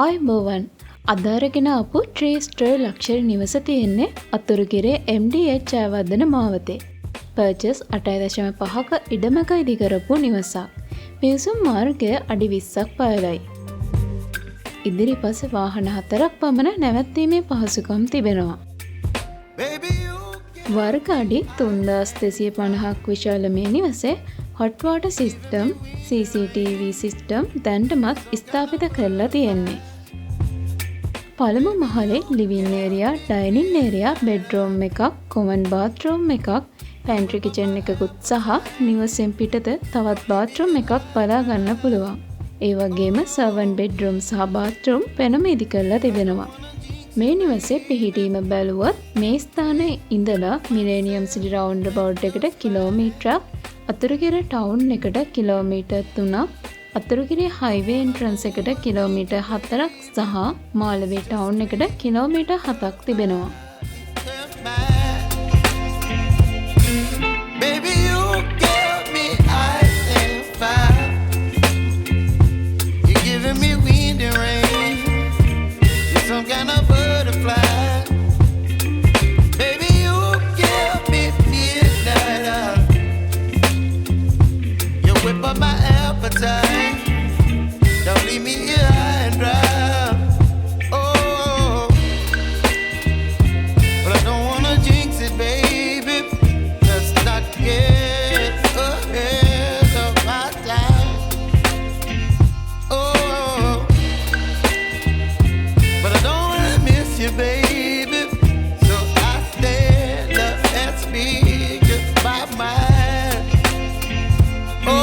ආයුබෝවන් අදාරගෙන ආපු tree ස්ටර් luxury නිවස තියෙන්නේ අතුරුගිරේ MDH ජයවර්ධන මාවතේ. පර්චස් 8.5ක ඉඩමක ඉදිකරපු නිවසක්. පිවිසුම් මාර්ගය අඩි 20ක් පළලයි. ඉදිරිපස වාහන 4ක් පමණ නැවැත්වීමේ පහසුකම් තිබෙනවා. වර්ග අඩි 3250ක් විශාල මේ නිවසේ hot water system, CCTV system දැන්ටමත් ස්ථාපිත කරලා තියෙන්නේ. පළමු මහලේ living area, dining area, bedroom එකක්, කොමන් බාත්රූම් එකක්, පැන්ට්‍රි කිචන් එකකුත් සහ නිවසෙන් පිටත තවත් බාත්රූම් එකක් බලා ගන්න පුළුවන්. ඒ වගේම සර්වන් බෙඩ්රූම් සහ බාත්රූම් වෙනම ඉදි කරලා තිබෙනවා. මේ නිවසේ පිහිටීම බැලුවොත් මේ ස්ථානයේ ඉඳලා මිලේනියම් සිටි රවුන්ඩ් බවුට් එකට කිලෝමීටරක්, අතුරුගිර ටවුන් එකට කිලෝමීටර් 3ක්, අතුරුගිරිය හයිවේ එන්ට්‍රන්ස් එකට කිලෝමීටර් 4ක් සහ මාලවේ ටවුන් එකට කිලෝමීටර් 7ක් තිබෙනවා. Don't leave me here high and dry. Oh, but I don't wanna jinx it, baby. Let's not get ahead of my time. Oh, but I don't wanna miss you, baby. So I stand up and speak just my mind. Oh.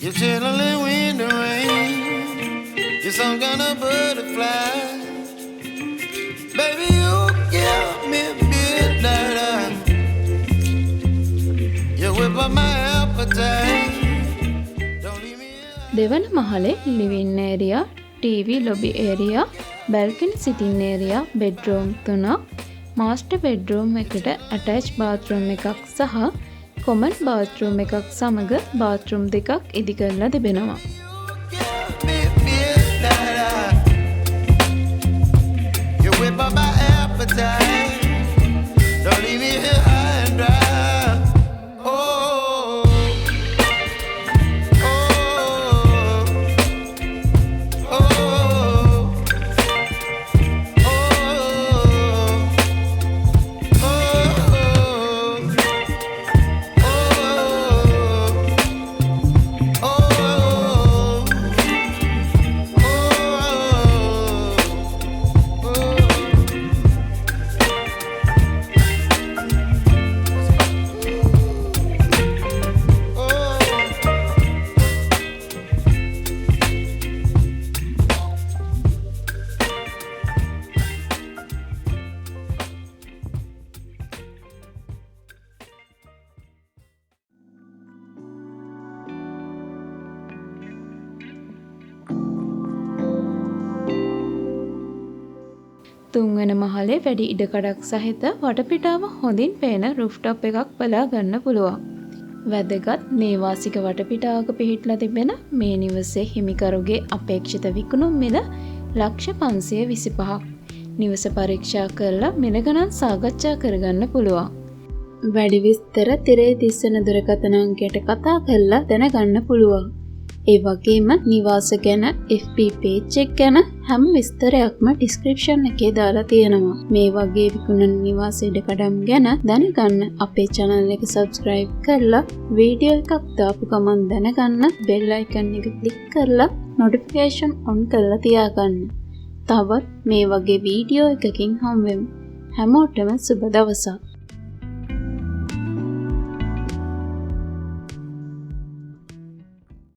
You're chilling in the rain. You're some kind of butterfly. Baby, you give me midnight. You whip up my appetite. Don't leave me here. දෙවන මහලේ living area, TV lobby area, balcony sitting area, bedroom 3ක්, master bedroom එකට attach bathroom එකක් සහ common bathroom එකක් සමග bathroom දෙකක් ඉදි කරලා තිබෙනවා. තුන්වන මහලේ වැඩි ඉඩකඩක් සහිත වටපිටාව හොඳින් පේන රූෆ්ටොප් එකක් බලා ගන්න පුළුවන්. වැදගත් නේවාසික වටපිටාවක පිහිටලා තිබෙන මේ නිවසේ හිමිකරුගේ අපේක්ෂිත විකුණුම් මිල $525ක්. නිවස පරීක්ෂා කරලා මිල ගණන් සාකච්ඡා කරගන්න පුළුවන්. වැඩි විස්තර තිරේ දිස්සන දුරකථන අංකයට කතා කරලා දැනගන්න පුළුවන්. ඒ වගේම නිවාස ගැන FB page එක ගැන හැම විස්තරයක්ම description එකේ දාලා තියෙනවා. මේ වගේ විකුණන නිවාස ඉඩකඩම් ගැන දැනගන්න අපේ channel එක subscribe කරලා වීඩියෝ එකක් දාපු ගමන් දැනගන්න bell icon එක click කරලා notification on කරලා තියාගන්න. තවත් මේ වගේ වීඩියෝ එකකින් හම්බෙමු. හැමෝටම සුබ දවසක්.